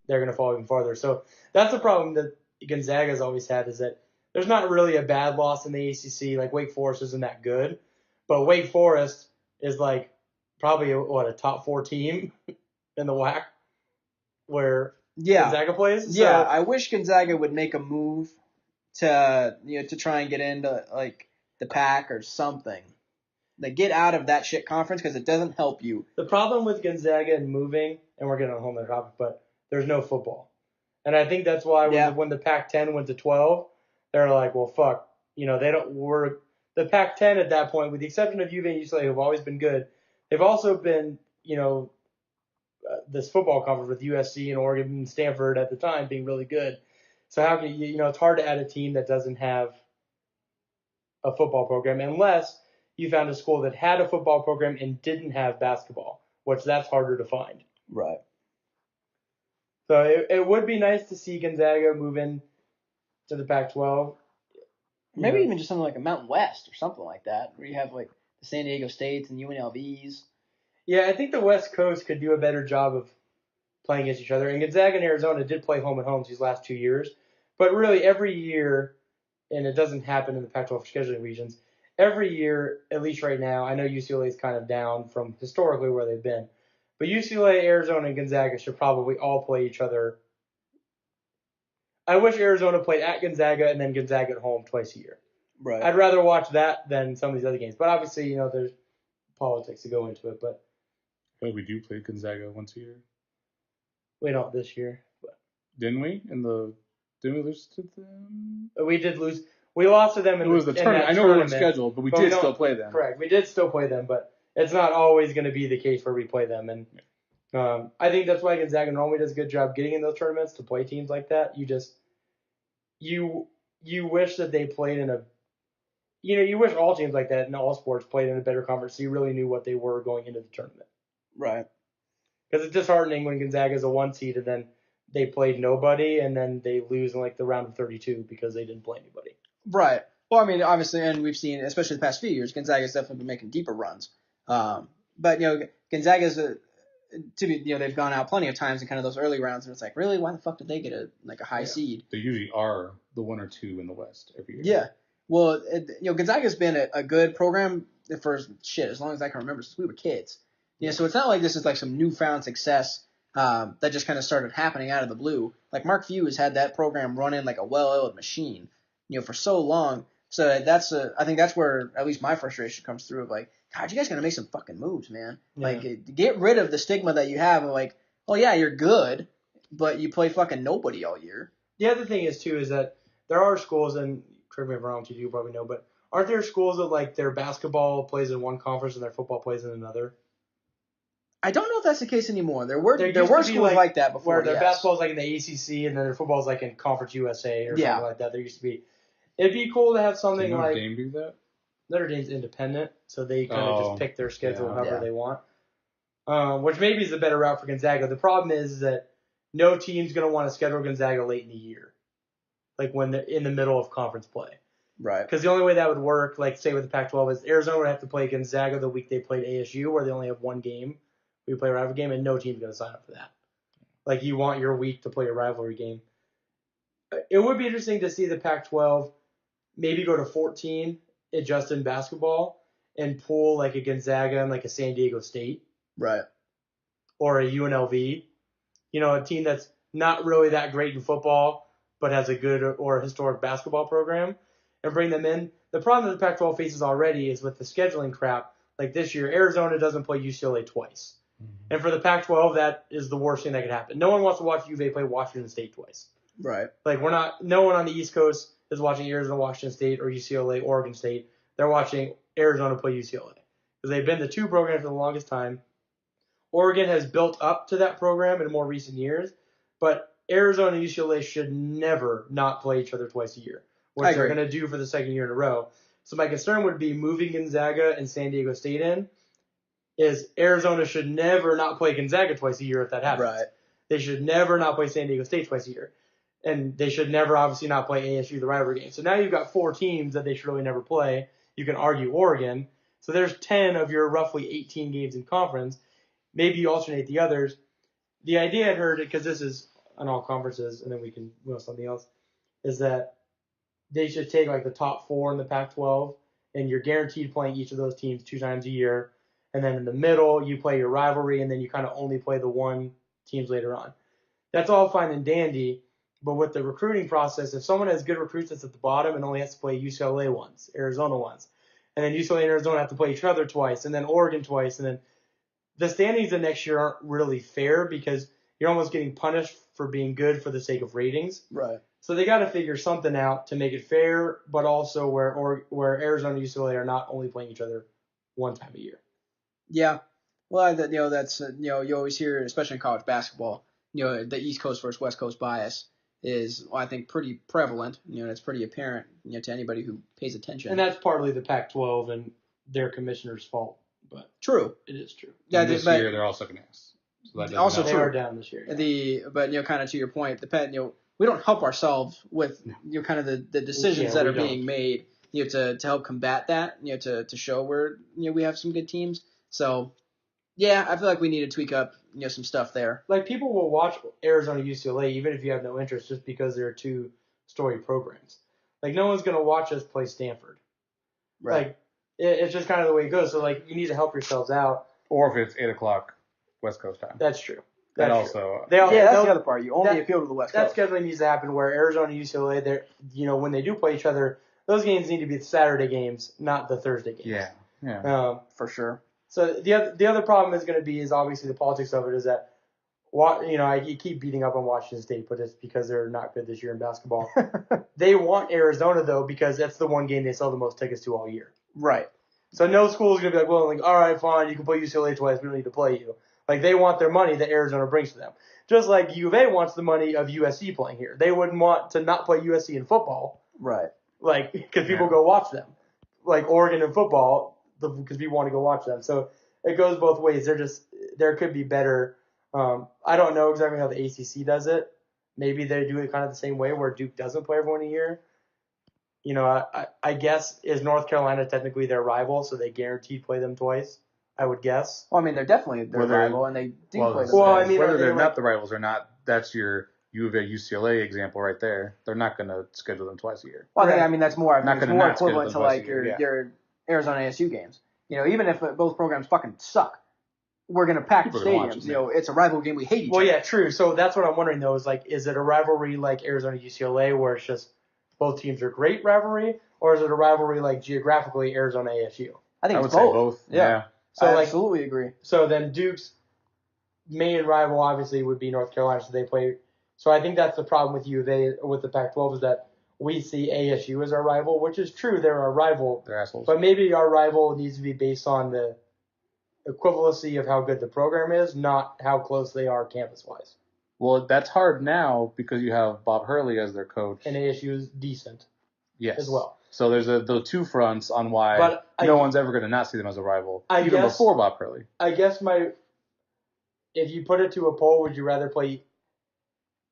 they're going to fall even farther. So that's the problem that Gonzaga's always had, is that there's not really a bad loss in the ACC. Like, Wake Forest isn't that good, but Wake Forest is like probably a top 4 team in the WAC where Gonzaga plays. Yeah, I wish Gonzaga would make a move to try and get into like the Pac or something. Like, get out of that shit conference, because it doesn't help you. The problem with Gonzaga and moving, and we're getting on a whole other topic, but there's no football. And I think that's why when the Pac-10 went to 12, they're like, well, fuck. The Pac-10 at that point, with the exception of UVA and UCLA, who've always been good, they've also been, this football conference with USC and Oregon and Stanford at the time being really good. So how can it's hard to add a team that doesn't have a football program, unless you found a school that had a football program and didn't have basketball, which that's harder to find. Right. So it would be nice to see Gonzaga move in to the Pac-12. Maybe even just something like a Mountain West or something like that, where you have like the San Diego States and UNLVs. Yeah, I think the West Coast could do a better job of playing against each other. And Gonzaga and Arizona did play home and home these last 2 years. But really every year, and it doesn't happen in the Pac-12 scheduling regions, every year, at least right now, I know UCLA is kind of down from historically where they've been. But UCLA, Arizona, and Gonzaga should probably all play each other. I wish Arizona played at Gonzaga and then Gonzaga at home twice a year. Right. I'd rather watch that than some of these other games. But obviously, there's politics to go into it. But we do play Gonzaga once a year. We don't this year. But. Didn't we? Didn't we lose to them? We did lose. We lost to them in the tournament. I know we weren't scheduled, but we did still play them. Correct. We did still play them, but it's not always going to be the case where we play them. And I think that's why Gonzaga normally does a good job getting in those tournaments to play teams like that. You wish that they played in a, you wish all teams like that in all sports played in a better conference so you really knew what they were going into the tournament. Right. Because it's disheartening when Gonzaga is a 1 seed and then they played nobody and then they lose in like the round of 32 because they didn't play anybody. Right. Well, I mean, obviously, and we've seen, especially the past few years, Gonzaga's definitely been making deeper runs. But Gonzaga's they've gone out plenty of times in kind of those early rounds, and it's like, really, why the fuck did they get a high seed? They usually are the 1 or 2 in the West every year. Yeah. Well, Gonzaga's been a good program for as long as I can remember, since we were kids. Yeah. So it's not like this is like some newfound success that just kind of started happening out of the blue. Like, Mark Few has had that program running like a well-oiled machine, for so long. So I think that's where at least my frustration comes through of like, God, you guys gotta make some fucking moves, man. Yeah. Like, get rid of the stigma that you have of like, oh yeah, you're good, but you play fucking nobody all year. The other thing is too is that there are schools, and correct me if I'm wrong, you probably know, but aren't there schools that like their basketball plays in one conference and their football plays in another? I don't know if that's the case anymore. There were schools like that before. Where their basketball is like in the ACC and then their football is like in Conference USA or something like that. There used to be. It'd be cool to have something like. Notre Dame do that? Notre Dame's independent, so they kind of just pick their schedule however they want. Which maybe is the better route for Gonzaga. The problem is that no team's going to want to schedule Gonzaga late in the year, like when they're in the middle of conference play. Right. Because the only way that would work, like say with the Pac-12, is Arizona would have to play Gonzaga the week they played ASU, where they only have one game. We play a rivalry game, and no team's going to sign up for that. Like, you want your week to play a rivalry game. It would be interesting to see the Pac-12 maybe go to 14, adjust in basketball, and pull like a Gonzaga and like a San Diego State. Right. Or a UNLV. A team that's not really that great in football, but has a good or historic basketball program, and bring them in. The problem that the Pac-12 faces already is with the scheduling crap. Like this year, Arizona doesn't play UCLA twice. Mm-hmm. And for the Pac-12, that is the worst thing that could happen. No one wants to watch UVA play Washington State twice. Right. Like, no one on the East Coast is watching Arizona, Washington State, or UCLA, Oregon State. They're watching Arizona play UCLA. Because they've been the two programs for the longest time. Oregon has built up to that program in more recent years, but Arizona and UCLA should never not play each other twice a year, which they're going to do for the second year in a row. So my concern would be moving Gonzaga and San Diego State in. Is Arizona should never not play Gonzaga twice a year if that happens. Right. They should never not play San Diego State twice a year. And they should never, obviously, not play ASU, the rivalry game. So now you've got 4 teams that they should really never play. You can argue Oregon. So there's 10 of your roughly 18 games in conference. Maybe you alternate the others. The idea I'd heard, because this is on all conferences, and then we can move on to something else, is that they should take like the top 4 in the Pac-12, and you're guaranteed playing each of those teams 2 times a year. And then in the middle, you play your rivalry, and then you kind of only play the one teams later on. That's all fine and dandy, but with the recruiting process, if someone has good recruits that's at the bottom and only has to play UCLA once, Arizona once, and then UCLA and Arizona have to play each other twice, and then Oregon twice, and then the standings the next year aren't really fair because you're almost getting punished for being good for the sake of ratings. Right. So they got to figure something out to make it fair, but also where Arizona and UCLA are not only playing each other one time a year. Yeah. Well, that's you always hear, especially in college basketball, the East Coast versus West Coast bias is, I think, pretty prevalent. And it's pretty apparent, to anybody who pays attention. And that's partly the Pac-12 and their commissioner's fault, but true. it is true. Yeah, this year they're all second ass. So that also They true. are down this year. Yeah. But kind of to your point, we don't help ourselves with kind of the decisions that are being made to help combat that, to show where we have some good teams. So yeah, I feel like we need to tweak up some stuff there. Like, people will watch Arizona UCLA even if you have no interest, just because they're 2 storied programs. Like, no one's gonna watch us play Stanford. Right. Like, it's just kind of the way it goes. So like, you need to help yourselves out. Or if it's 8 o'clock West Coast time. That's true. That That's also. true. That's the other part. You only appeal to the West That Coast. scheduling needs to happen where Arizona and UCLA, they're, when they do play each other, those games need to be the Saturday games, not the Thursday games. Yeah. For sure. So the other problem is going to be is obviously the politics of it is that, I keep beating up on Washington State, but it's because they're not good this year in basketball. They want Arizona, though, because that's the one game they sell the most tickets to all year. Right. So no school is going to be like, well, like, all right, fine, you can play UCLA twice, we don't need to play you. Like, they want their money that Arizona brings to them. Just like U of A wants the money of USC playing here. They wouldn't want to not play USC in football. Right. Like, because people go watch them. Like Oregon in football, because people want to go watch them. So it goes both ways. There could be better. I don't know exactly how the ACC does it. Maybe they do it kind of the same way where Duke doesn't play everyone a year. I guess, is North Carolina technically their rival, so they guaranteed play them twice, I would guess. Well, I mean, they're definitely their rival, and they do play them. Well, I mean, whether they're not the rivals or not, that's your U of A UCLA example right there. They're not going to schedule them twice a year. Well, I mean, that's more. Not it's gonna more not schedule equivalent them to twice like a year, your Arizona ASU games. Even if both programs fucking suck, we're gonna pack the People are gonna watch stadiums. them, It's a rival game. We hate each Well, other. yeah, true. So that's what I'm wondering, though, is like, is it a rivalry like Arizona UCLA where it's just both teams are great rivalry, or is it a rivalry like geographically Arizona ASU? I think I would it's say both. both. Yeah. So I absolutely agree. So then Duke's main rival obviously would be North Carolina, so they play. So I think that's the problem with U of A with the Pac-12 is that we see ASU as our rival, which is true. They're our rival. They're assholes. But maybe our rival needs to be based on the equivalency of how good the program is, not how close they are campus-wise. Well, that's hard now because you have Bob Hurley as their coach. And ASU is decent as well. So there's the 2 fronts on why no one's ever going to not see them as a rival, even before Bob Hurley. I guess if you put it to a poll, would you rather play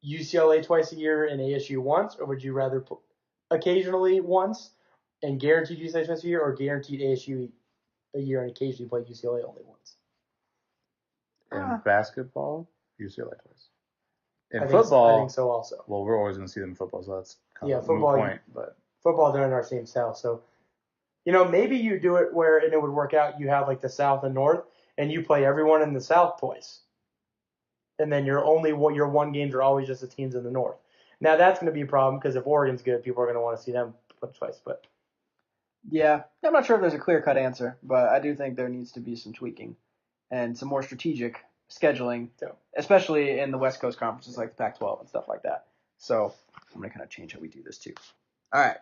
UCLA twice a year and ASU once, or would you rather occasionally once and guaranteed UCLA twice a year, or guaranteed ASU a year and occasionally play UCLA only once? In basketball, UCLA twice. In I football, think so also. well, we're always going to see them in football, so that's kind of a football, moot point. But football, they're in our same south, so maybe you do it where, and it would work out. You have like the South and North, and you play everyone in the South twice, and then your one games are always just the teams in the North. Now that's going to be a problem because if Oregon's good, people are going to want to see them play twice. But yeah, I'm not sure if there's a clear-cut answer, but I do think there needs to be some tweaking and some more strategic scheduling, especially in the West Coast conferences like the Pac-12 and stuff like that. So I'm going to kind of change how we do this too. All right.